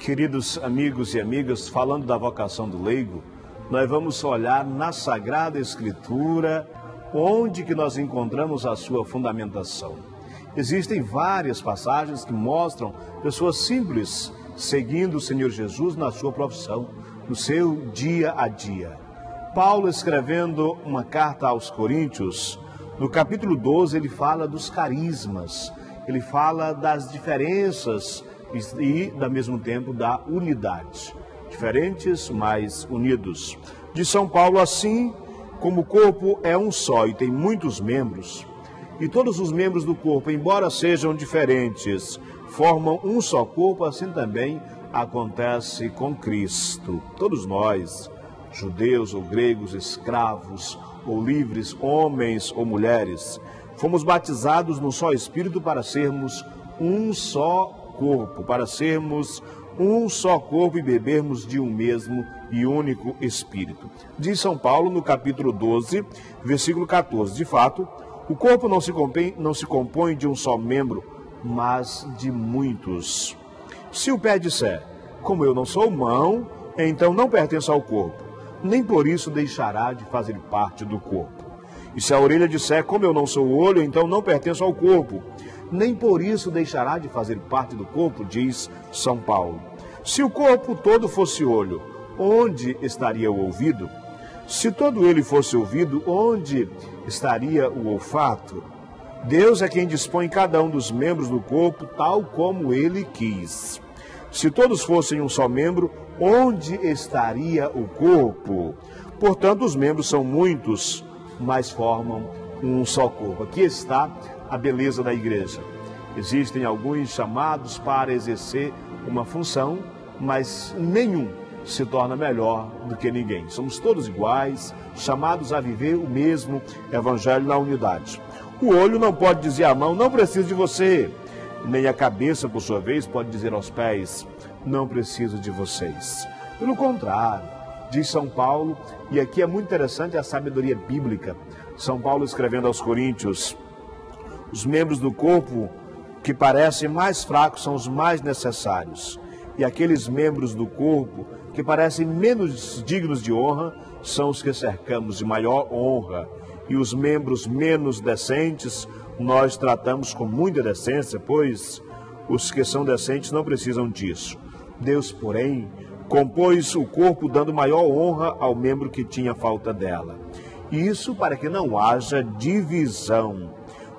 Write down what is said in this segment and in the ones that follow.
Queridos amigos e amigas, falando da vocação do leigo, nós vamos olhar na Sagrada Escritura onde que nós encontramos a sua fundamentação. Existem várias passagens que mostram pessoas simples seguindo o Senhor Jesus na sua profissão, no seu dia a dia. Paulo, escrevendo uma carta aos Coríntios, no capítulo 12, ele fala dos carismas, ele fala das diferenças e, ao mesmo tempo, da unidade. Diferentes, mas unidos. De São Paulo, assim como o corpo é um só e tem muitos membros, e todos os membros do corpo, embora sejam diferentes, formam um só corpo, assim também acontece com Cristo. Todos nós, judeus ou gregos, escravos ou livres, homens ou mulheres, fomos batizados num só Espírito para sermos um só corpo, para sermos um só corpo e bebermos de um mesmo e único Espírito. Diz São Paulo no capítulo 12, versículo 14, de fato, o corpo não se compõe de um só membro, mas de muitos. Se o pé disser, como eu não sou mão, então não pertenço ao corpo, nem por isso deixará de fazer parte do corpo. E se a orelha disser, como eu não sou olho, então não pertenço ao corpo, nem por isso deixará de fazer parte do corpo, diz São Paulo. Se o corpo todo fosse olho, onde estaria o ouvido? Se todo ele fosse ouvido, onde estaria o olfato? Deus é quem dispõe cada um dos membros do corpo tal como ele quis. Se todos fossem um só membro, onde estaria o corpo? Portanto, os membros são muitos, mas formam um só corpo. Aqui está a beleza da igreja. Existem alguns chamados para exercer uma função, mas nenhum se torna melhor do que ninguém. Somos todos iguais, chamados a viver o mesmo evangelho na unidade. O olho não pode dizer à mão, não preciso de você. Nem a cabeça, por sua vez, pode dizer aos pés, não preciso de vocês. Pelo contrário, diz São Paulo, e aqui é muito interessante a sabedoria bíblica. São Paulo escrevendo aos Coríntios, os membros do corpo que parecem mais fracos são os mais necessários. E aqueles membros do corpo que parecem menos dignos de honra são os que cercamos de maior honra. E os membros menos decentes nós tratamos com muita decência, pois os que são decentes não precisam disso. Deus, porém, compôs o corpo dando maior honra ao membro que tinha falta dela. Isso para que não haja divisão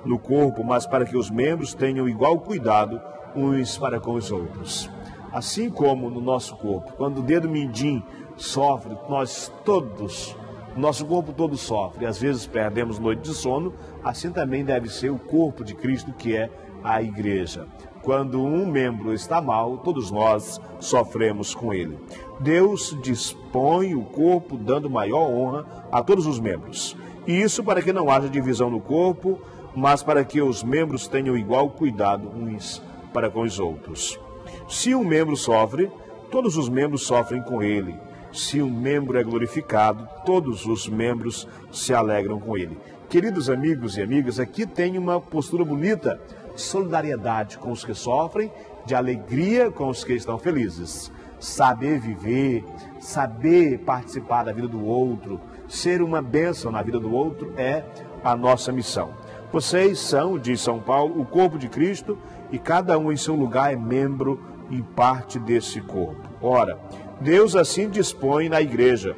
no corpo, mas para que os membros tenham igual cuidado uns para com os outros. Assim como no nosso corpo, quando o dedo mindinho sofre, nós todos, nosso corpo todo sofre, às vezes perdemos noite de sono, assim também deve ser o corpo de Cristo, que é a igreja. Quando um membro está mal, todos nós sofremos com ele. Deus dispõe o corpo dando maior honra a todos os membros. E isso para que não haja divisão no corpo, mas para que os membros tenham igual cuidado uns para com os outros. Se um membro sofre, todos os membros sofrem com ele. Se um membro é glorificado, todos os membros se alegram com ele. Queridos amigos e amigas, aqui tem uma postura bonita de solidariedade com os que sofrem, de alegria com os que estão felizes. Saber viver, saber participar da vida do outro, ser uma bênção na vida do outro é a nossa missão. Vocês são, diz São Paulo, o corpo de Cristo e cada um em seu lugar é membro e parte desse corpo. Ora, Deus assim dispõe na igreja,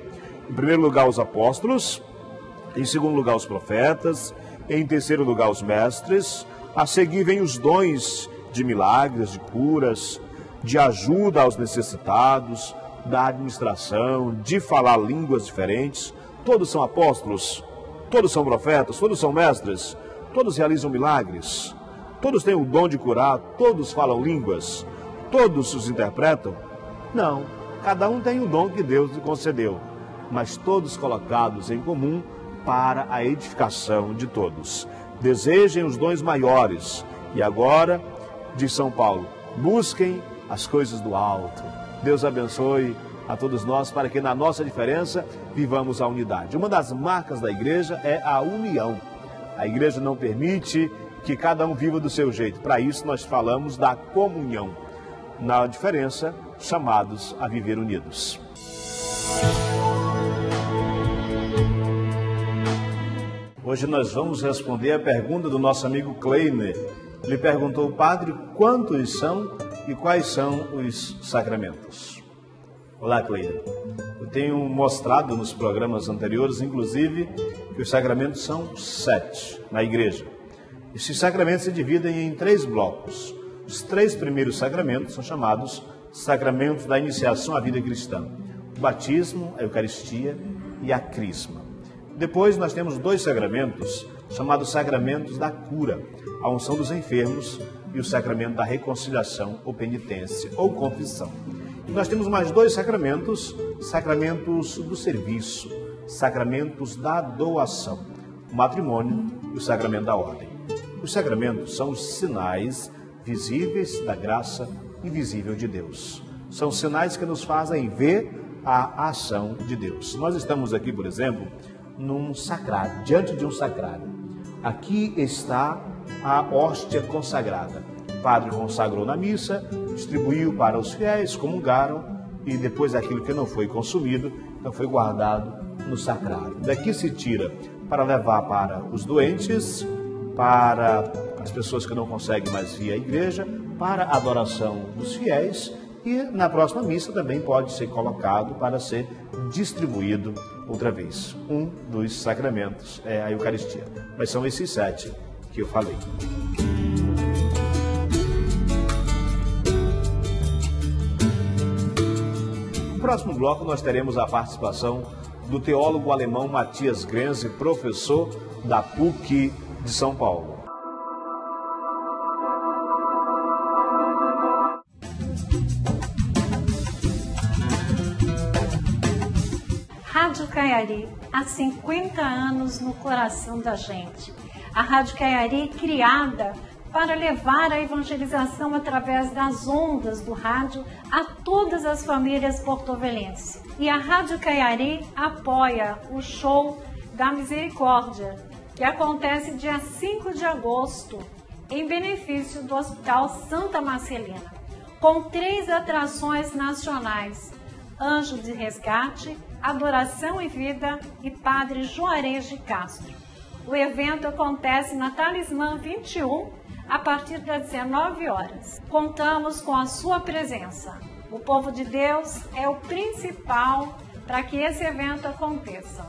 em primeiro lugar os apóstolos, em segundo lugar os profetas, em terceiro lugar os mestres, a seguir vem os dons de milagres, de curas, de ajuda aos necessitados, da administração, de falar línguas diferentes. Todos são apóstolos, todos são profetas, todos são mestres, todos realizam milagres, todos têm o dom de curar, todos falam línguas, todos os interpretam? Não, cada um tem o dom que Deus lhe concedeu, mas todos colocados em comum para a edificação de todos. Desejem os dons maiores e agora, diz São Paulo, busquem as coisas do alto. Deus abençoe a todos nós para que na nossa diferença vivamos a unidade. Uma das marcas da igreja é a união. A igreja não permite que cada um viva do seu jeito. Para isso nós falamos da comunhão. na diferença, chamados a viver unidos. Hoje nós vamos responder a pergunta do nosso amigo Kleiner. Ele perguntou: padre, quantos são e quais são os sacramentos? Olá, Kleiner. Eu tenho mostrado nos programas anteriores, inclusive, que os sacramentos são 7 na igreja. Esses sacramentos se dividem em 3 blocos. Os 3 primeiros sacramentos são chamados sacramentos da iniciação à vida cristã: o batismo, a Eucaristia e a Crisma. Depois nós temos 2 sacramentos chamados sacramentos da cura: a unção dos enfermos e o sacramento da reconciliação ou penitência ou confissão. E nós temos mais 2 sacramentos, sacramentos do serviço, sacramentos da doação: o matrimônio e o sacramento da ordem. Os sacramentos são os sinais visíveis da graça invisível de Deus. São sinais que nos fazem ver a ação de Deus. Nós estamos aqui, por exemplo, num sacrário, diante de um sacrário. Aqui está a hóstia consagrada. O padre consagrou na missa, distribuiu para os fiéis, comungaram, e depois aquilo que não foi consumido, então foi guardado no sacrário. Daqui se tira para levar para os doentes, para as pessoas que não conseguem mais vir à igreja, para a adoração dos fiéis, e na próxima missa também pode ser colocado para ser distribuído outra vez. Um dos sacramentos é a Eucaristia. Mas são esses 7 que eu falei. No próximo bloco nós teremos a participação do teólogo alemão Matthias Grenze, professor da PUC de São Paulo. Rádio Caiari, há 50 anos no coração da gente. A Rádio Caiari, criada para levar a evangelização através das ondas do rádio a todas as famílias porto-velhenses. E a Rádio Caiari apoia o show da Misericórdia, que acontece dia 5 de agosto, em benefício do Hospital Santa Marcelina, com 3 atrações nacionais: Anjo de Resgate, Adoração e Vida e Padre Juarez de Castro. O evento acontece na Talismã 21, a partir das 19 horas. Contamos com a sua presença. O povo de Deus é o principal para que esse evento aconteça.